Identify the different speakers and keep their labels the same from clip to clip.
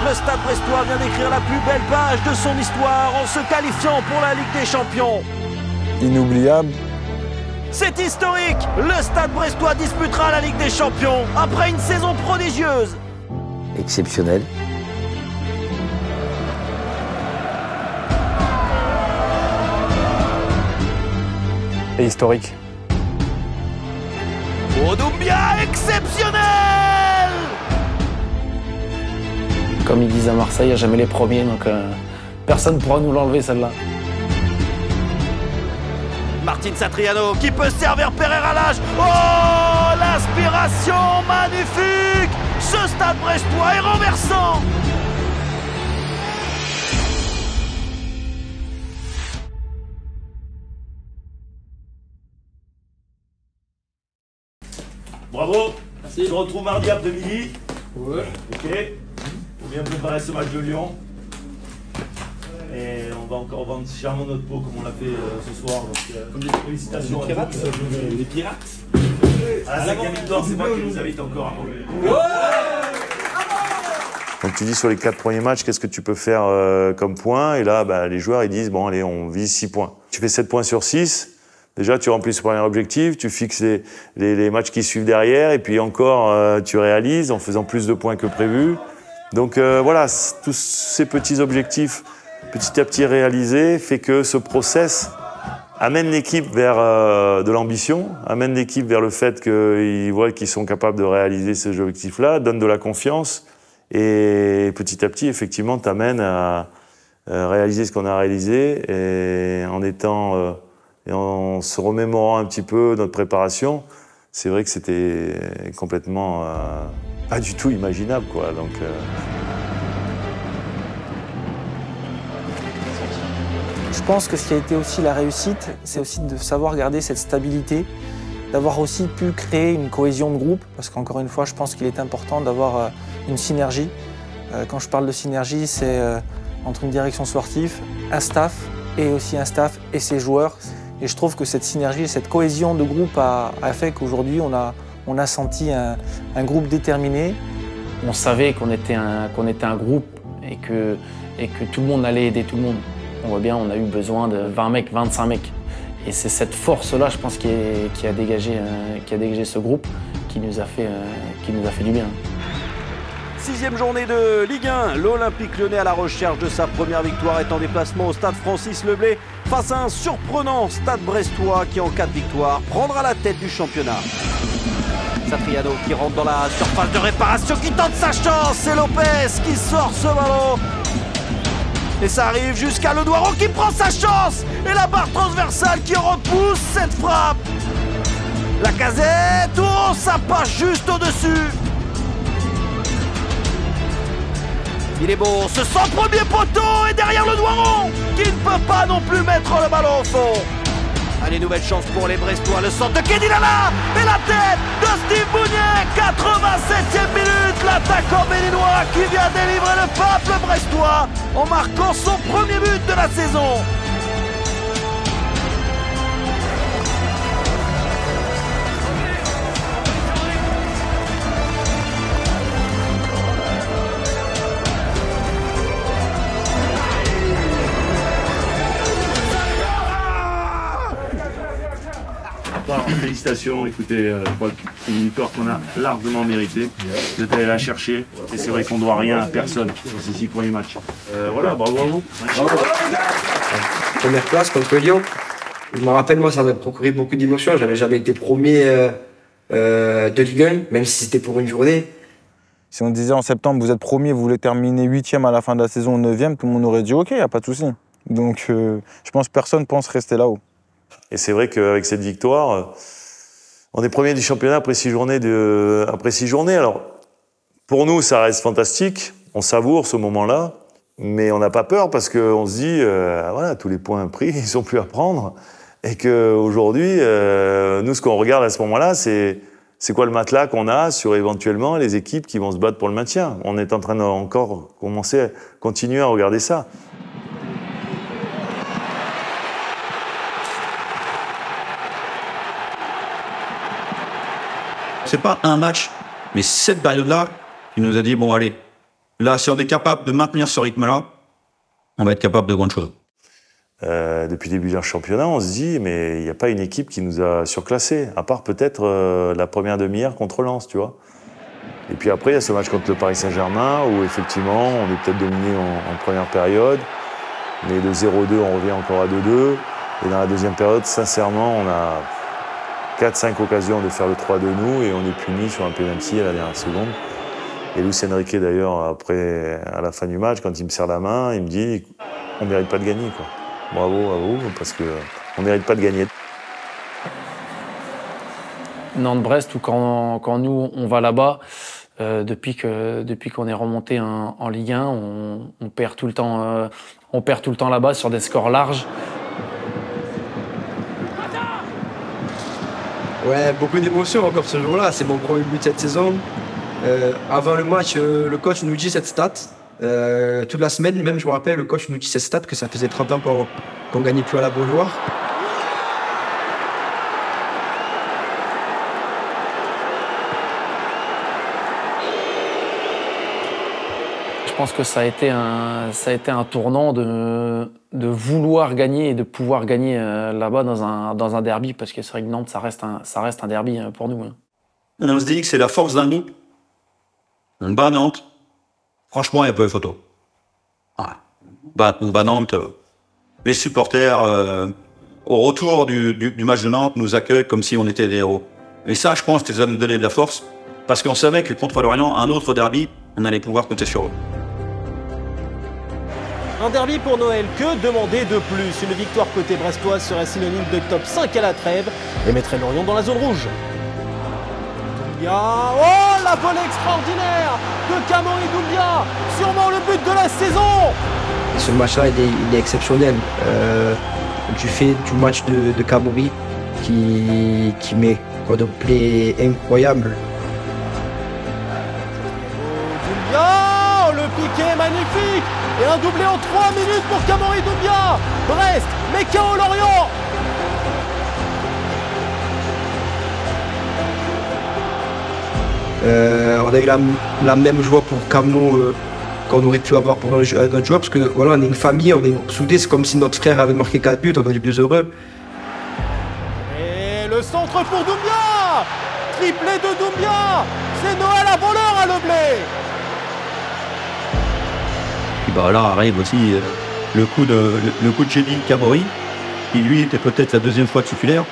Speaker 1: Le Stade Brestois vient d'écrire la plus belle page de son histoire en se qualifiant pour la Ligue des Champions.
Speaker 2: Inoubliable.
Speaker 1: C'est historique. Le Stade Brestois disputera la Ligue des Champions après une saison prodigieuse.
Speaker 3: Exceptionnel.
Speaker 2: Et historique.
Speaker 1: Doumbia, exceptionnel!
Speaker 3: Comme ils disent à Marseille, il n'y a jamais les premiers, donc personne ne pourra nous l'enlever celle-là.
Speaker 1: Martin Satriano qui peut servir Pereira l'âge. Oh, l'inspiration magnifique! Ce Stade Brestois est renversant!
Speaker 4: Bravo. Merci. Je te retrouve mardi après-midi. Ouais. Ok. Pour bien préparer ce match de Lyon. Et on va encore vendre charmant notre peau comme on l'a fait ce soir. Donc, félicitations. Les pirates. Les pirates. À la 5e victoire, c'est moi qui vous invite encore à manger.
Speaker 5: Donc tu dis sur les 4 premiers matchs, qu'est-ce que tu peux faire comme point? Et là, bah, les joueurs ils disent, bon allez, on vise 6 points. Tu fais 7 points sur 6. Déjà, tu remplis ce premier objectif, tu fixes les matchs qui suivent derrière, et puis encore, tu réalises en faisant plus de points que prévu. Donc voilà, tous ces petits objectifs, petit à petit réalisés, fait que ce process amène l'équipe vers de l'ambition, amène l'équipe vers le fait qu'ils voient qu'ils sont capables de réaliser ces objectifs-là, donne de la confiance, et petit à petit, effectivement, t'amène à réaliser ce qu'on a réalisé, et en étant... Et en se remémorant un petit peu notre préparation, c'est vrai que c'était complètement pas du tout imaginable, quoi. Donc,
Speaker 6: Je pense que ce qui a été aussi la réussite, c'est aussi de savoir garder cette stabilité, d'avoir aussi pu créer une cohésion de groupe, parce qu'encore une fois, je pense qu'il est important d'avoir une synergie. Quand je parle de synergie, c'est entre une direction sportive, un staff, et aussi un staff et ses joueurs. Et je trouve que cette synergie, cette cohésion de groupe a fait qu'aujourd'hui, on a senti un groupe déterminé.
Speaker 3: On savait qu'on était un groupe et que tout le monde allait aider tout le monde. On voit bien, on a eu besoin de 20 mecs, 25 mecs. Et c'est cette force-là, je pense, qui a dégagé ce groupe, qui nous a fait du bien.
Speaker 1: 6e journée de Ligue 1, l'Olympique Lyonnais à la recherche de sa première victoire est en déplacement au stade Francis Leblay face à un surprenant Stade Brestois qui en cas de victoire prendra la tête du championnat. Satriano qui rentre dans la surface de réparation, qui tente sa chance, c'est Lopez qui sort ce ballon. Et ça arrive jusqu'à Le Doiron qui prend sa chance et la barre transversale qui repousse cette frappe. La Casette, oh, ça passe juste au-dessus. Il est beau, ce sent premier poteau et derrière Le Doiron qui ne peut pas non plus mettre le ballon au fond. Allez, nouvelle chance pour les Brestois, le centre de Kenny Lala et la tête de Steve Mounier, 87e minute, l'attaquant béninois qui vient délivrer le peuple brestois en marquant son premier but de la saison.
Speaker 4: Alors, félicitations, écoutez, c'est une victoire qu'on a largement méritée. Vous êtes allé la chercher, et c'est vrai qu'on ne doit rien à personne sur ces 6 premiers matchs. Voilà, bravo à vous.
Speaker 7: Première place contre Lyon. Je me rappelle, moi, ça m'a procuré beaucoup d'émotions. J'avais jamais été premier de Ligue 1, même si c'était pour une journée.
Speaker 2: Si on disait en septembre, vous êtes premier, vous voulez terminer 8e à la fin de la saison, 9e, tout le monde aurait dit OK, il n'y a pas de souci. Donc je pense que personne pense rester là-haut.
Speaker 5: et c'est vrai qu'avec cette victoire, on est premier du championnat après 6 journées. Alors, pour nous, ça reste fantastique. On savoure ce moment-là. Mais on n'a pas peur parce qu'on se dit, voilà, tous les points pris, ils sont plus à prendre. Et qu'aujourd'hui, nous, ce qu'on regarde à ce moment-là, c'est quoi le matelas qu'on a sur éventuellement les équipes qui vont se battre pour le maintien. On est en train d'encore continuer à regarder ça.
Speaker 8: C'est pas un match, mais cette période-là, il nous a dit, bon allez, Là, si on est capable de maintenir ce rythme-là, on va être capable de grandes choses.
Speaker 5: Depuis le début d'un championnat, on se dit, mais il n'y a pas une équipe qui nous a surclassés, à part peut-être la première demi-heure contre Lens, tu vois. Et puis après, il y a ce match contre le Paris Saint-Germain, où effectivement, on est peut-être dominé en première période, mais de 0-2, on revient encore à 2-2. Et dans la deuxième période, sincèrement, on a 4-5 occasions de faire le 3-2 nous, et on est puni sur un penalty à la dernière seconde. Et Luis Enrique, d'ailleurs, après, à la fin du match, quand il me serre la main, il me dit « on ne mérite pas de gagner, quoi ». Bravo à vous, parce qu'on ne mérite pas de gagner.
Speaker 3: Nantes-Brest, ou quand nous, on va là-bas, depuis qu'on est remonté en Ligue 1, on perd tout le temps là-bas sur des scores larges.
Speaker 7: Ouais, beaucoup d'émotions encore ce jour-là. C'est mon premier but cette saison. Avant le match, le coach nous dit cette stat. Toute la semaine, même je me rappelle, le coach nous dit cette stat que ça faisait 30 ans qu'on gagnait plus à la Beaujoire.
Speaker 3: Je pense que ça a été un tournant de vouloir gagner et de pouvoir gagner là-bas dans un derby, parce que c'est vrai que Nantes, ça reste un derby pour nous.
Speaker 8: On se dit que c'est la force d'un groupe. On bat Nantes. Franchement, il n'y a pas de photo. Ouais. On bat Nantes. Les supporters, au retour du match de Nantes, nous accueillent comme si on était des héros. Et ça, je pense que ça nous donnait de la force, parce qu'on savait que contre Lorient, un autre derby, on allait pouvoir compter sur eux.
Speaker 9: Un derby pour Noël, que demander de plus? Une victoire côté brestoise serait synonyme de top 5 à la trêve et mettrait Lorient dans la zone rouge. Doumbia, oh la volée extraordinaire de Kamori Doumbia, sûrement le but de la saison.
Speaker 7: Et ce match-là, il est exceptionnel. Du fait du match de Kamori qui met un play incroyable.
Speaker 9: Doumbia, le piqué magnifique. Et un doublé en 3 minutes pour Kamori Doumbia. Brest, mais KO Lorient.
Speaker 7: On a eu la même joie pour Camno qu'on aurait pu avoir pour notre joueur, parce que voilà, on est une famille, on est soudés, c'est comme si notre frère avait marqué 4 buts, on est plus heureux.
Speaker 9: Et le centre pour Doumbia. Triplé de Doumbia. C'est Noël à voleur à Leblé.
Speaker 8: Et bah là arrive aussi le coup de Chédid Kamori, qui lui était peut-être la deuxième fois titulaire.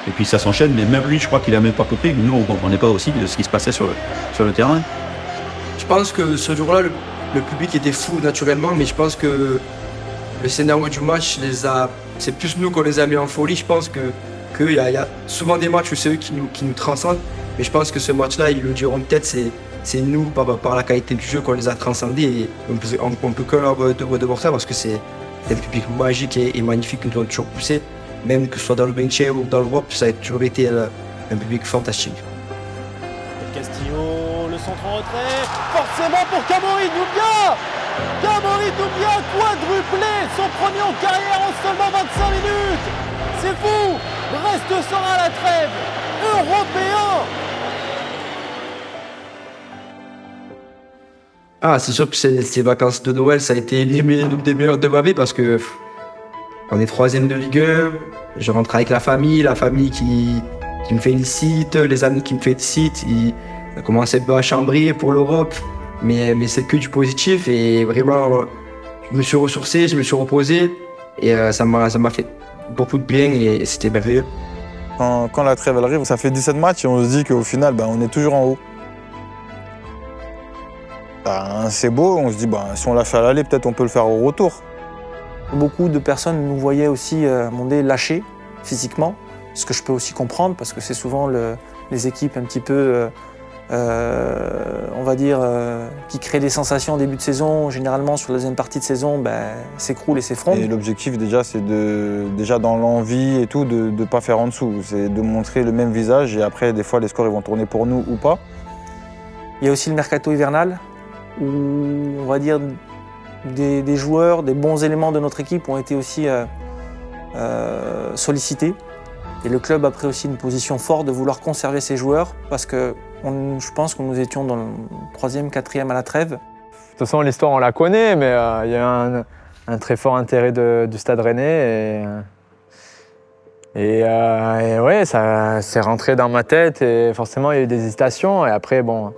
Speaker 8: Et puis ça s'enchaîne, mais même lui, je crois qu'il a même pas compris. Nous, on ne comprenait pas aussi de ce qui se passait sur le terrain.
Speaker 7: Je pense que ce jour-là, le public était fou naturellement, mais je pense que le scénario du match, c'est plus nous qu'on les a mis en folie. Je pense qu'il y a souvent des matchs où c'est eux qui nous transcendent, mais je pense que ce match-là, ils le diront peut-être, c'est nous, par la qualité du jeu, qu'on les a transcendés. Et on peut que leur devoir ça, parce que c'est un public magique et magnifique, qui nous ont toujours poussé. Même que ce soit dans le maintien ou dans l'Europe, ça a toujours été un public fantastique.
Speaker 9: Castillo, le centre en retrait, forcément pour Kamori Doumbia. Kamori Doumbia quadruplé, son premier en carrière en seulement 25 minutes. C'est fou, Brest sera à la trêve, européen.
Speaker 7: Ah, c'est sûr que ces vacances de Noël, ça a été l'une des meilleures de ma vie, parce que on est 3e de Ligue 1, je rentre avec la famille qui me félicite, les amis qui me félicitent, on commence un peu à chambrer pour l'Europe, mais c'est que du positif, et vraiment, je me suis ressourcé, je me suis reposé, et ça m'a fait beaucoup de bien, et c'était merveilleux.
Speaker 2: Quand la trêve arrive, ça fait 17 matchs et on se dit qu'au final, on est toujours en haut. C'est beau, on se dit si on l'a fait à l'aller, peut-être on peut le faire au retour.
Speaker 6: Beaucoup de personnes nous voyaient aussi lâchés physiquement, ce que je peux aussi comprendre, parce que c'est souvent les équipes un petit peu, on va dire, qui créent des sensations au début de saison, généralement sur la deuxième partie de saison, s'écroulent et s'effondrent. Et
Speaker 2: l'objectif déjà, c'est déjà dans l'envie et tout, de ne pas faire en dessous. C'est de montrer le même visage, et après, des fois, les scores ils vont tourner pour nous ou pas.
Speaker 6: Il y a aussi le mercato hivernal, où on va dire des joueurs, des bons éléments de notre équipe ont été aussi sollicités. Et le club a pris aussi une position forte de vouloir conserver ses joueurs, parce que je pense que nous étions dans le 3e, 4e à la trêve.
Speaker 10: toute façon, l'histoire, on la connaît, mais il y a un très fort intérêt du Stade Rennais. Et ouais, ça s'est rentré dans ma tête et forcément, il y a eu des hésitations. Et après, bon...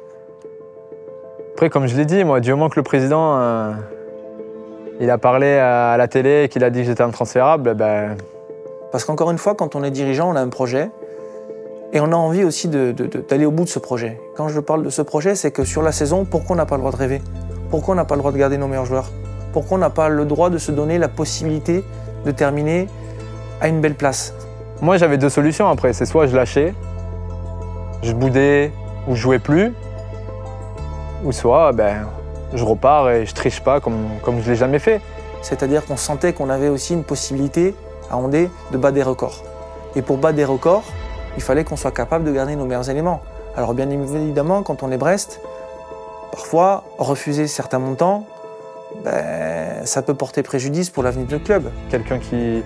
Speaker 10: Après, comme je l'ai dit, moi, du moment que le président il a parlé à la télé et qu'il a dit que j'étais intransférable, ben...
Speaker 6: Parce qu'encore une fois, quand on est dirigeant, on a un projet et on a envie aussi d'aller au bout de ce projet. Quand je parle de ce projet, c'est que sur la saison, pourquoi on n'a pas le droit de rêver? Pourquoi on n'a pas le droit de garder nos meilleurs joueurs? Pourquoi on n'a pas le droit de se donner la possibilité de terminer à une belle place?
Speaker 10: Moi, j'avais deux solutions après. C'est soit je lâchais, je boudais ou je jouais plus, ou soit ben, je repars et je triche pas comme je ne l'ai jamais fait.
Speaker 6: C'est-à-dire qu'on sentait qu'on avait aussi une possibilité à Ondé de battre des records. Et pour battre des records, il fallait qu'on soit capable de garder nos meilleurs éléments. Alors bien évidemment, quand on est Brest, parfois, refuser certains montants, ben, ça peut porter préjudice pour l'avenir de notre club.
Speaker 10: Quelqu'un qui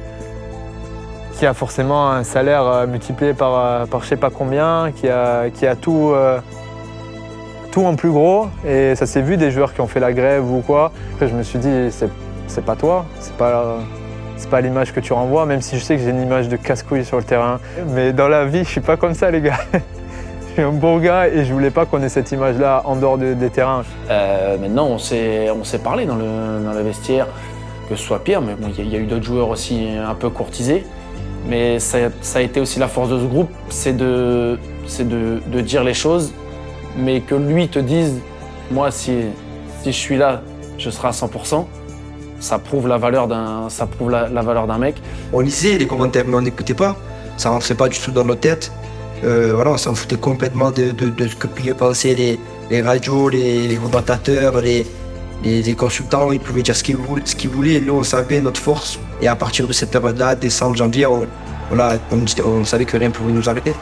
Speaker 10: a forcément un salaire multiplié par je sais pas combien, qui a tout en plus gros. Et ça s'est vu des joueurs qui ont fait la grève ou quoi. Après, je me suis dit, c'est pas toi, c'est pas l'image que tu renvoies, même si je sais que j'ai une image de casse-couille sur le terrain. Mais dans la vie, je suis pas comme ça, les gars. Je suis un bon gars et je voulais pas qu'on ait cette image-là en dehors des terrains.
Speaker 3: Maintenant, on s'est parlé dans le vestiaire, que ce soit Pierre, mais bon, il y a eu d'autres joueurs aussi un peu courtisés. Mais ça a été aussi la force de ce groupe, c'est de dire les choses, mais que lui te dise, moi, si je suis là, je serai à 100%. Ça prouve la valeur d'un mec.
Speaker 7: On lisait les commentaires, mais on n'écoutait pas. Ça rentrait pas du tout dans nos têtes. Voilà, on s'en foutait complètement de ce que pouvaient penser les radios, les commentateurs, les consultants. Ils pouvaient dire ce qu'ils voulaient. Nous, on savait notre force. Et à partir de cette période-là, décembre, janvier, on savait que rien ne pouvait nous arrêter.